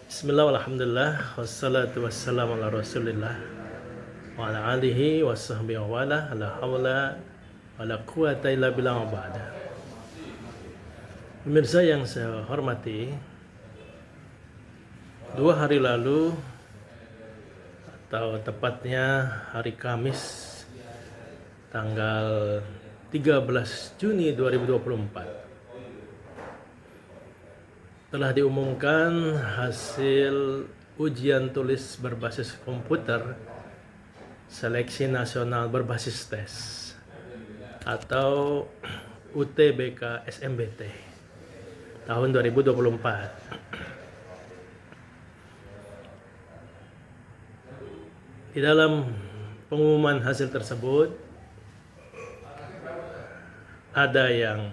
Bismillah, alhamdulillah, wassalatu wassalamu ala rasulillah wa ala alihi wa sahbihi wa wala, la hawla wa la quwata illa billah wa ba'da. Pemirsa yang saya hormati, 2 hari lalu atau tepatnya hari Kamis tanggal 13 Juni 2024 telah diumumkan hasil ujian tulis berbasis komputer seleksi nasional berbasis tes atau UTBK SNBT tahun 2024. Di dalam pengumuman hasil tersebut ada yang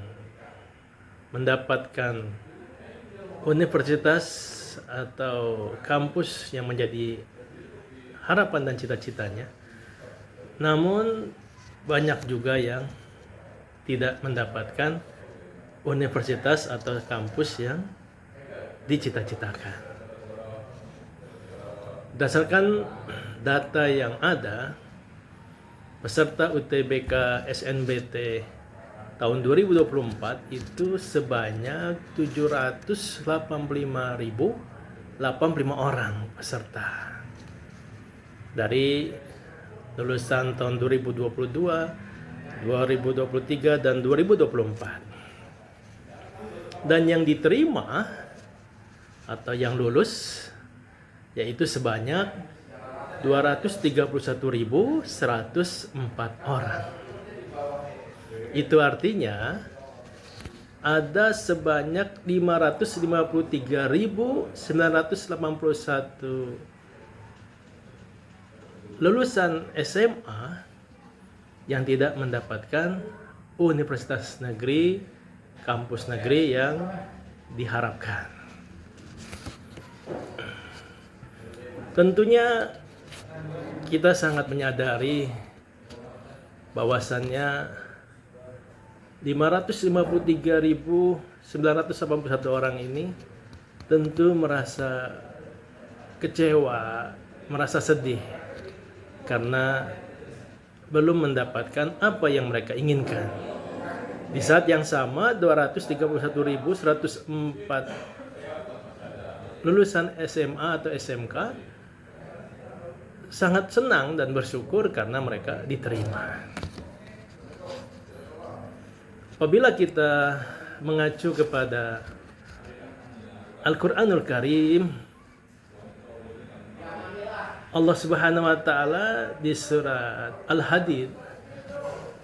mendapatkan universitas atau kampus yang menjadi harapan dan cita-citanya. Namun banyak juga yang tidak mendapatkan universitas atau kampus yang dicita-citakan. Berdasarkan data yang ada, peserta UTBK SNBT tahun 2024 itu sebanyak 785.085 orang peserta. Dari lulusan tahun 2022, 2023 dan 2024. Dan yang diterima atau yang lulus yaitu sebanyak 231.104 orang. Itu artinya ada sebanyak 553.981 lulusan SMA yang tidak mendapatkan universitas negeri, kampus negeri yang diharapkan. Tentunya kita sangat menyadari bahwasannya 553.981 orang ini tentu merasa kecewa, merasa sedih karena belum mendapatkan apa yang mereka inginkan. Di saat yang sama 231.104 lulusan SMA atau SMK sangat senang dan bersyukur karena mereka diterima. Apabila kita mengacu kepada Al-Quranul Karim, Allah Subhanahu wa Ta'ala di surat Al-Hadid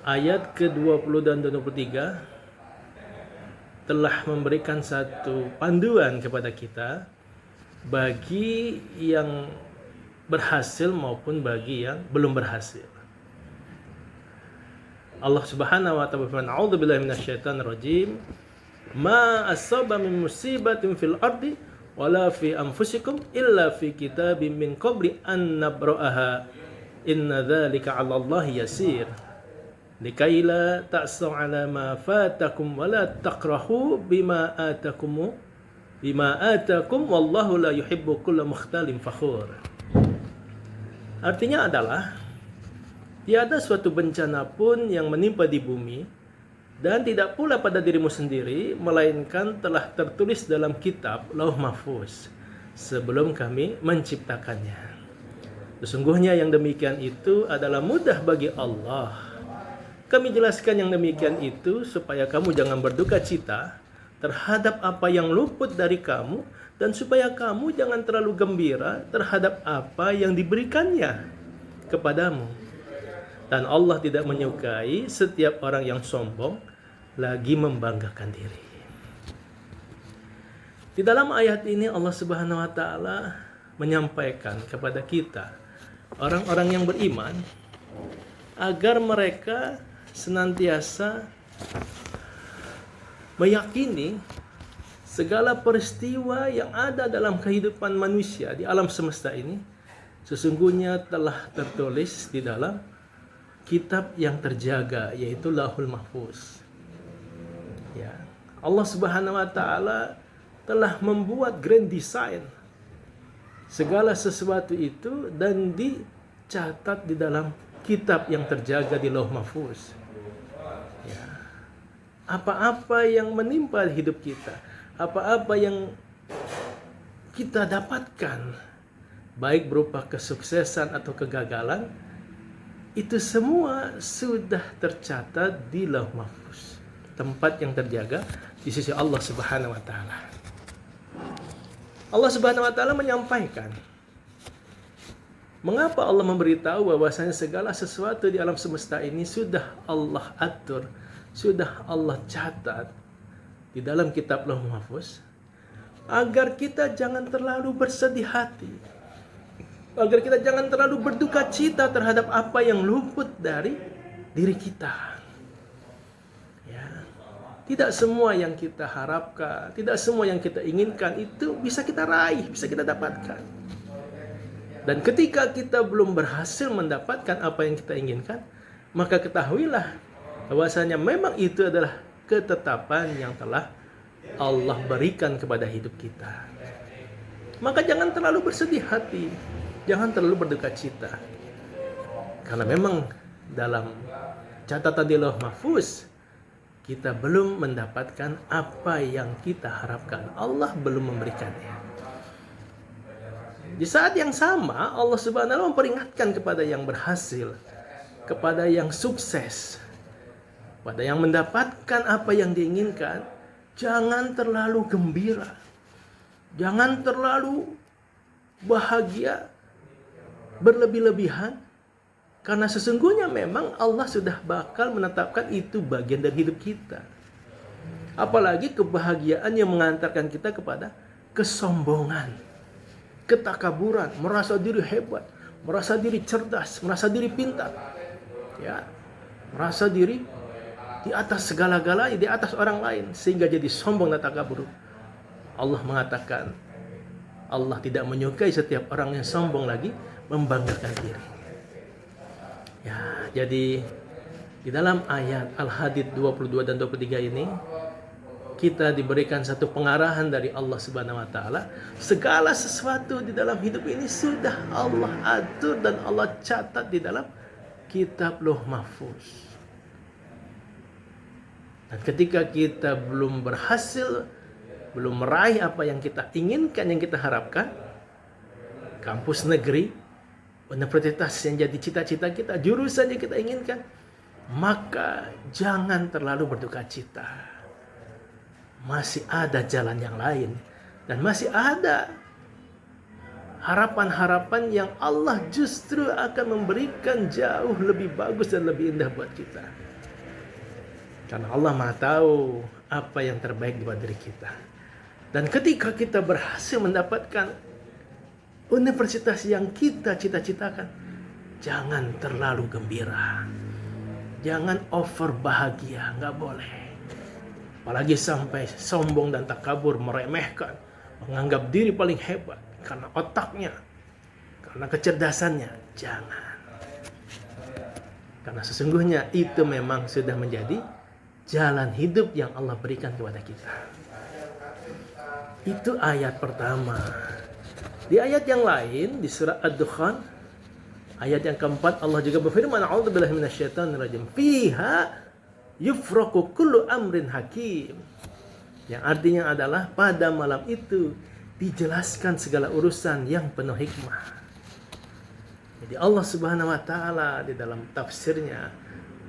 ayat ke-20 dan 23 telah memberikan satu panduan kepada kita bagi yang berhasil maupun bagi yang belum berhasil. Allah Subhanahu wa ta'ala berfirman, "A'udzubillahi minasyaitonir rajim. Ma asaba min musibatin fil ardi wala fi anfusikum illa fi kitabim min qabli an nabra'aha. Inna dzalika 'ala Allahi yasir. Likaila ta'sau 'ala ma fatakum wala taqrahu bima atakum wallahu la yuhibbu kulla mukhtalin fakhur." Artinya adalah tiada suatu bencana pun yang menimpa di bumi dan tidak pula pada dirimu sendiri melainkan telah tertulis dalam kitab Lauh Mahfuz sebelum kami menciptakannya. Sesungguhnya yang demikian itu adalah mudah bagi Allah. Kami jelaskan yang demikian itu supaya kamu jangan berduka cita terhadap apa yang luput dari kamu dan supaya kamu jangan terlalu gembira terhadap apa yang diberikannya kepadamu. Dan Allah tidak menyukai setiap orang yang sombong lagi membanggakan diri. Di dalam ayat ini Allah Subhanahu wa Ta'ala menyampaikan kepada kita, orang-orang yang beriman, agar mereka senantiasa meyakini segala peristiwa yang ada dalam kehidupan manusia di alam semesta ini sesungguhnya telah tertulis di dalam kitab yang terjaga, yaitu Lauhul Mahfuz. Ya, Allah Subhanahu wa Ta'ala telah membuat grand design segala sesuatu itu dan dicatat di dalam kitab yang terjaga di Lauh Mahfuz. Ya. Apa-apa yang menimpa hidup kita, apa-apa yang kita dapatkan, baik berupa kesuksesan atau kegagalan, itu semua sudah tercatat di Lauh Mahfuz, tempat yang terjaga di sisi Allah Subhanahu wa taala. Allah Subhanahu wa taala menyampaikan, mengapa Allah memberitahu bahwasanya segala sesuatu di alam semesta ini sudah Allah atur, sudah Allah catat di dalam kitab Lauh Mahfuz, agar kita jangan terlalu bersedih hati, agar kita jangan terlalu berduka cita terhadap apa yang luput dari diri kita. Tidak semua yang kita harapkan, tidak semua yang kita inginkan itu bisa kita raih, bisa kita dapatkan. Dan ketika kita belum berhasil mendapatkan apa yang kita inginkan, maka ketahuilah bahwasanya memang itu adalah ketetapan yang telah Allah berikan kepada hidup kita. Maka jangan terlalu bersedih hati, jangan terlalu berduka cita. Karena memang dalam catatan di Lauh Mahfuz, kita belum mendapatkan apa yang kita harapkan. Allah belum memberikannya. Di saat yang sama, Allah Subhanahu wa taala memperingatkan kepada yang berhasil, kepada yang sukses, pada yang mendapatkan apa yang diinginkan, jangan terlalu gembira. Jangan terlalu bahagia berlebih-lebihan. Karena sesungguhnya memang Allah sudah bakal menetapkan itu bagian dari hidup kita. Apalagi kebahagiaan yang mengantarkan kita kepada kesombongan, ketakaburan, merasa diri hebat, merasa diri cerdas, merasa diri pintar, ya, merasa diri di atas segala-galanya, di atas orang lain, sehingga jadi sombong dan takabur. Allah mengatakan, Allah tidak menyukai setiap orang yang sombong lagi membanggakan diri. Ya, jadi di dalam ayat Al-Hadid 22 dan 23 ini kita diberikan satu pengarahan dari Allah Subhanahu wa taala. Segala sesuatu di dalam hidup ini sudah Allah atur dan Allah catat di dalam kitab Lauh Mahfuz. Dan ketika kita belum berhasil, belum meraih apa yang kita inginkan, yang kita harapkan, kampus negeri, universitas yang jadi cita-cita kita, jurusan yang kita inginkan, maka jangan terlalu berduka cita. Masih ada jalan yang lain, dan masih ada harapan-harapan yang Allah justru akan memberikan jauh lebih bagus dan lebih indah buat kita. Karena Allah Maha tahu apa yang terbaik buat diri kita. Dan ketika kita berhasil mendapatkan universitas yang kita cita-citakan, jangan terlalu gembira, jangan over bahagia, nggak boleh. Apalagi sampai sombong dan takabur, meremehkan, menganggap diri paling hebat karena otaknya, karena kecerdasannya. Jangan. Karena sesungguhnya itu memang sudah menjadi jalan hidup yang Allah berikan kepada kita. Itu ayat pertama. Di ayat yang lain, di surah Ad-Dukhan, ayat yang keempat, Allah juga berfirman, A'udzubillahi minasyaitonirrajim. Fiha yufraqu kullu amrin hakim. Yang artinya adalah pada malam itu dijelaskan segala urusan yang penuh hikmah. Jadi Allah Subhanahu wa taala di dalam tafsirnya,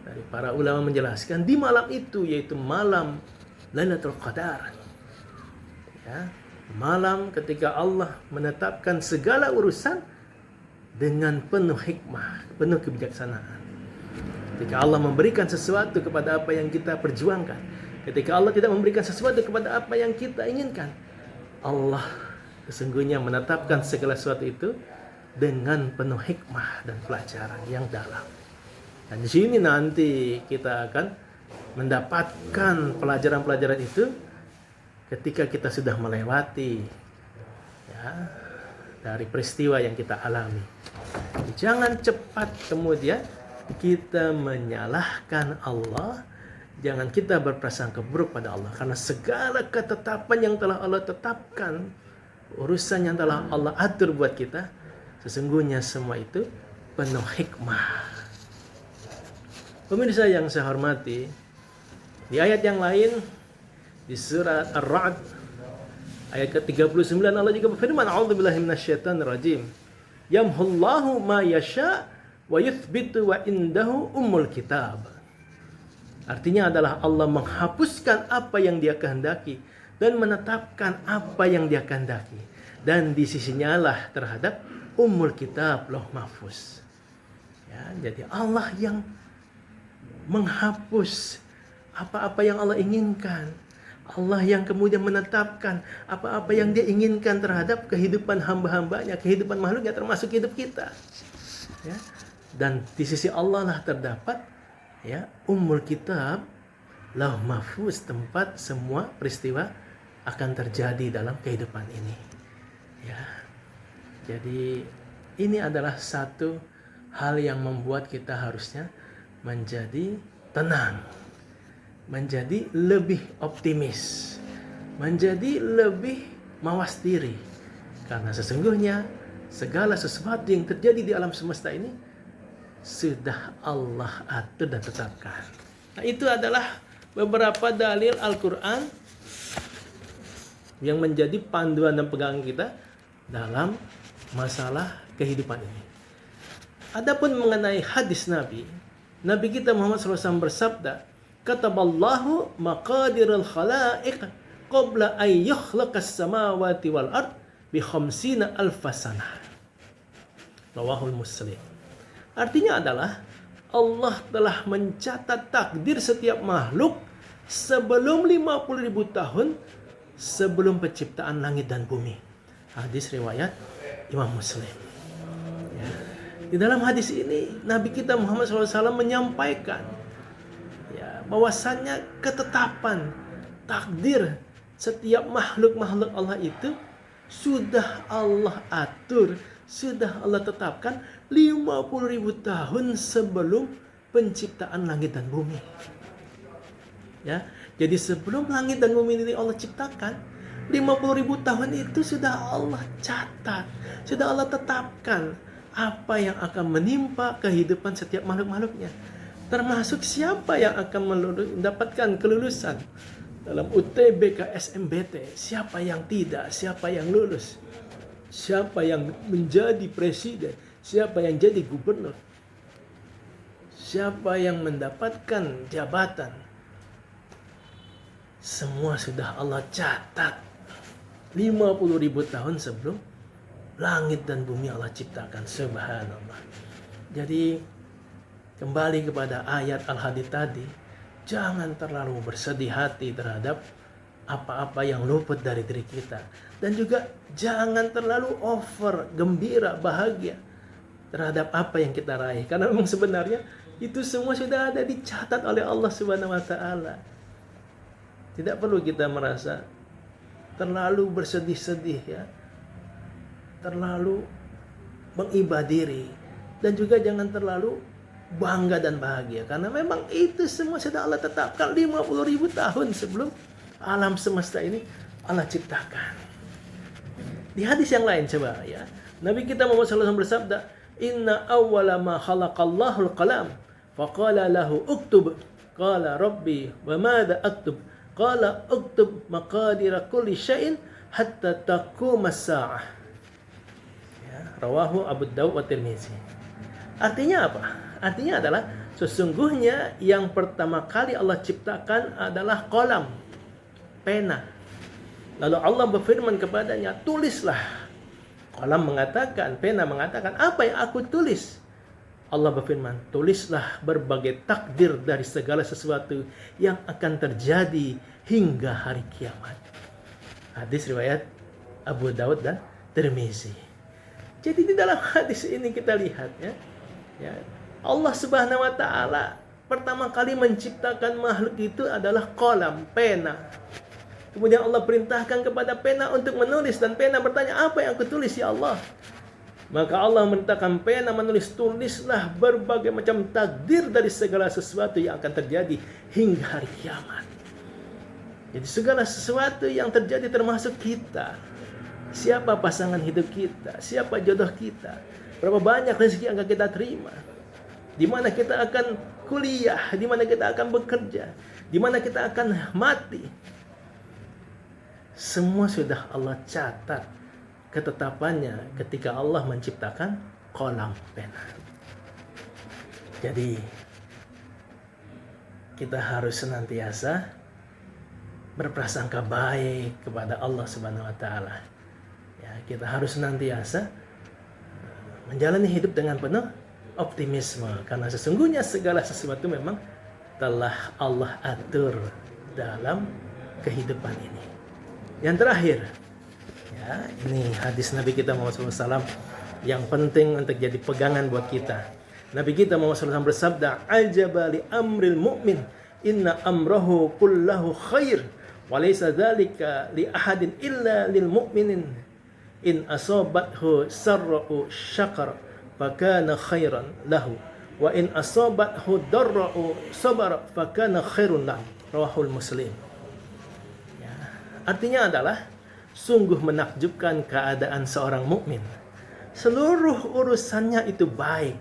dari para ulama menjelaskan, di malam itu, yaitu malam Lailatul Qadar, ya, malam ketika Allah menetapkan segala urusan dengan penuh hikmah, penuh kebijaksanaan. Ketika Allah memberikan sesuatu kepada apa yang kita perjuangkan, ketika Allah tidak memberikan sesuatu kepada apa yang kita inginkan, Allah sesungguhnya menetapkan segala sesuatu itu dengan penuh hikmah dan pelajaran yang dalam. Dan di sini nanti kita akan mendapatkan pelajaran-pelajaran itu ketika kita sudah melewati, ya, dari peristiwa yang kita alami. Jangan cepat kemudian kita menyalahkan Allah, jangan kita berprasangka buruk pada Allah, karena segala ketetapan yang telah Allah tetapkan, urusan yang telah Allah atur buat kita, sesungguhnya semua itu penuh hikmah. Pemirsa yang saya hormati, di ayat yang lain di surat Ar-Ra'd ayat ke-39 Allah juga berfirman, a'udzubillahi minasyaitonirrajim, yamhullahu ma yasha wa yuthbitu wa indahu ummul kitab. Artinya adalah Allah menghapuskan apa yang Dia kehendaki dan menetapkan apa yang Dia kehendaki, dan di sisinya lah terhadap ummul kitab, Lauh Mahfuz. Ya, jadi Allah yang menghapus apa-apa yang Allah inginkan. Allah yang kemudian menetapkan apa-apa yang Dia inginkan terhadap kehidupan hamba-hambanya, kehidupan makhluknya, termasuk hidup kita. Ya. Dan di sisi Allah lah terdapat ya ummul kitab, Lauh Mahfuz, tempat semua peristiwa akan terjadi dalam kehidupan ini. Ya. Jadi ini adalah satu hal yang membuat kita harusnya menjadi tenang, menjadi lebih optimis, menjadi lebih mawas diri, karena sesungguhnya segala sesuatu yang terjadi di alam semesta ini sudah Allah atur dan tetapkan. Nah, itu adalah beberapa dalil Al-Quran yang menjadi panduan dan pegangan kita dalam masalah kehidupan ini. Adapun mengenai hadis Nabi kita Muhammad SAW bersabda, kataballahu maqadirul khalaiq qabla an yukhlaqas samawati wal ard bi khamsina alfasanah. Rawahul Muslim. Artinya adalah Allah telah mencatat takdir setiap makhluk sebelum 50.000 tahun sebelum penciptaan langit dan bumi. Hadis riwayat Imam Muslim. Ya. Di dalam hadis ini Nabi kita Muhammad SAW menyampaikan ya, bahwasannya ketetapan takdir setiap makhluk-makhluk Allah itu sudah Allah atur, sudah Allah tetapkan 50.000 tahun sebelum penciptaan langit dan bumi. Ya, jadi sebelum langit dan bumi ini Allah ciptakan, 50.000 tahun itu sudah Allah catat, sudah Allah tetapkan apa yang akan menimpa kehidupan setiap makhluk-makhluknya, termasuk siapa yang akan mendapatkan kelulusan dalam UTBK SMBT, siapa yang tidak, siapa yang lulus, siapa yang menjadi presiden, siapa yang jadi gubernur, siapa yang mendapatkan jabatan. Semua sudah Allah catat 50.000 tahun sebelum langit dan bumi Allah ciptakan. Subhanallah. Jadi kembali kepada ayat Al-Hadid tadi, jangan terlalu bersedih hati terhadap apa-apa yang luput dari diri kita, dan juga jangan terlalu over gembira, bahagia terhadap apa yang kita raih, karena memang sebenarnya itu semua sudah ada dicatat oleh Allah Subhanahu wa taala. Tidak perlu kita merasa terlalu bersedih-sedih ya, terlalu mengibah diri, dan juga jangan terlalu bangga dan bahagia, karena memang itu semua sudah Allah tetapkan 50.000 tahun sebelum alam semesta ini Allah ciptakan. Di hadis yang lain coba ya, Nabi kita Muhammad SAW bersabda, inna awwala ma khalaqallahu al-qalam faqala lahu uktub, qala rabbi wa madza aktub, qala uktub maqadira kulli syai'in hatta taquma as-sa'ah. Rawahu Abu Daud wa Tirmizi. Artinya apa? Artinya adalah sesungguhnya yang pertama kali Allah ciptakan adalah qalam, pena. Lalu Allah berfirman kepadanya, tulislah. Qalam mengatakan, pena mengatakan, apa yang aku tulis? Allah berfirman, tulislah berbagai takdir dari segala sesuatu yang akan terjadi hingga hari kiamat. Hadis riwayat Abu Daud dan Tirmizi. Jadi di dalam hadis ini kita lihat ya, Allah Subhanahu wa taala pertama kali menciptakan makhluk itu adalah qalam, pena. Kemudian Allah perintahkan kepada pena untuk menulis, dan pena bertanya, apa yang aku tulis ya Allah? Maka Allah menetapkan pena menulis, tulislah berbagai macam takdir dari segala sesuatu yang akan terjadi hingga hari kiamat. Jadi segala sesuatu yang terjadi termasuk kita. Siapa pasangan hidup kita, siapa jodoh kita, berapa banyak rezeki yang akan kita terima, di mana kita akan kuliah, di mana kita akan bekerja, di mana kita akan mati. Semua sudah Allah catat ketetapannya ketika Allah menciptakan kolam pena. Jadi kita harus senantiasa berprasangka baik kepada Allah Subhanahu wa taala. Ya, kita harus senantiasa menjalani hidup dengan penuh optimisme karena sesungguhnya segala sesuatu memang telah Allah atur dalam kehidupan ini. Yang terakhir, ya, ini hadis Nabi kita Muhammad SAW yang penting untuk jadi pegangan buat kita. Nabi kita Muhammad SAW bersabda, "Ajaba li amril mu'min, inna amrahu kullahu khair, wa laysa dzalika li ahadin illa lil mu'minin. In asabathu sarra'u syakara, fakana khairan lahu, wa in asabathu darra'u sabara, fakana khairun lahu." Rawahul Muslim. Ya, artinya adalah sungguh menakjubkan keadaan seorang mukmin. Seluruh urusannya itu baik.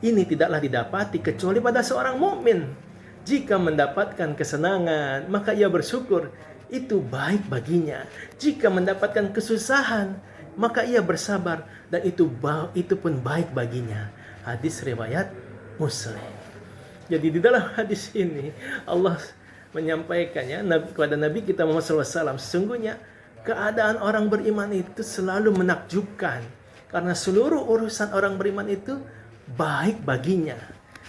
Ini tidaklah didapati kecuali pada seorang mukmin. Jika mendapatkan kesenangan, maka ia bersyukur. Itu baik baginya. Jika mendapatkan kesusahan, maka ia bersabar. Dan itu pun baik baginya. Hadis riwayat Muslim. Jadi di dalam hadis ini, Allah menyampaikannya kepada Nabi kita Muhammad SAW. Sesungguhnya keadaan orang beriman itu selalu menakjubkan. Karena seluruh urusan orang beriman itu baik baginya.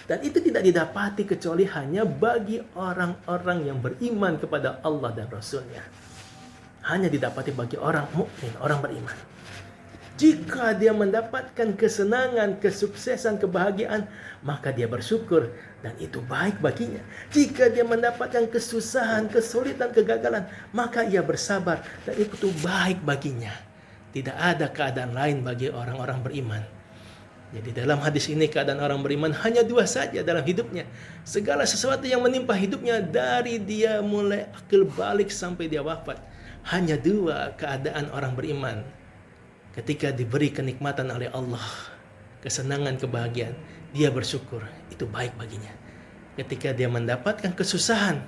Dan itu tidak didapati kecuali hanya bagi orang-orang yang beriman kepada Allah dan Rasul-Nya. Hanya didapati bagi orang mukmin, orang beriman. Jika dia mendapatkan kesenangan, kesuksesan, kebahagiaan, maka dia bersyukur dan itu baik baginya. Jika dia mendapatkan kesusahan, kesulitan, kegagalan, maka ia bersabar dan itu baik baginya. Tidak ada keadaan lain bagi orang-orang beriman. Jadi dalam hadis ini keadaan orang beriman hanya dua saja dalam hidupnya. Segala sesuatu yang menimpa hidupnya dari dia mulai akil balik sampai dia wafat. Hanya dua keadaan orang beriman. Ketika diberi kenikmatan oleh Allah, kesenangan, kebahagiaan, dia bersyukur, itu baik baginya. Ketika dia mendapatkan kesusahan,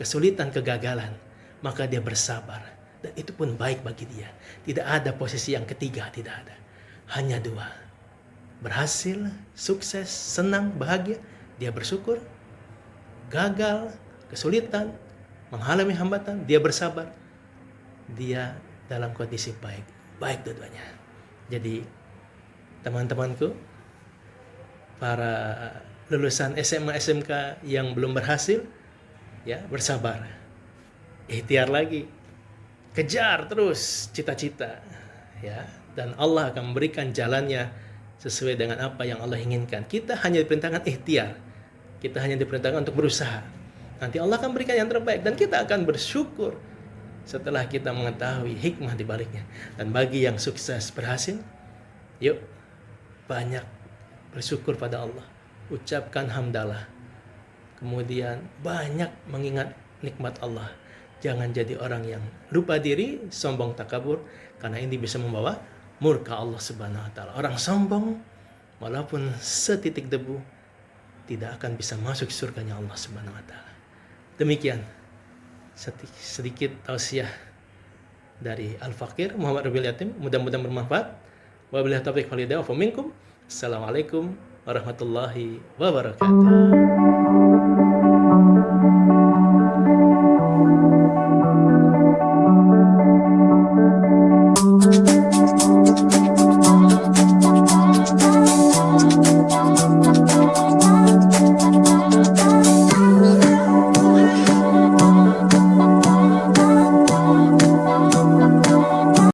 kesulitan, kegagalan, maka dia bersabar. Dan itu pun baik bagi dia. Tidak ada posisi yang ketiga, tidak ada. Hanya dua. Berhasil, sukses, senang, bahagia, dia bersyukur. Gagal, kesulitan, mengalami hambatan, dia bersabar. Dia dalam kondisi baik. Baik dua-duanya. Jadi teman-temanku, para lulusan SMA SMK yang belum berhasil, ya bersabar. Ikhtiar lagi. Kejar terus cita-cita, ya, dan Allah akan memberikan jalannya sesuai dengan apa yang Allah inginkan. Kita hanya diperintahkan ikhtiar. Kita hanya diperintahkan untuk berusaha. Nanti Allah akan berikan yang terbaik dan kita akan bersyukur setelah kita mengetahui hikmah di baliknya. Dan bagi yang sukses berhasil, yuk banyak bersyukur pada Allah. Ucapkan hamdalah. Kemudian banyak mengingat nikmat Allah. Jangan jadi orang yang lupa diri, sombong takabur, karena ini bisa membawa murka Allah Subhanahu wa taala. Orang sombong walaupun setitik debu tidak akan bisa masuk surganya Allah Subhanahu wa taala. Demikian sedikit tausiah dari Al-Fakir Muhammad Rabiul Yatim, mudah-mudahan bermanfaat. Wabillahi taufiq wal hidayah. Assalamualaikum warahmatullahi wabarakatuh.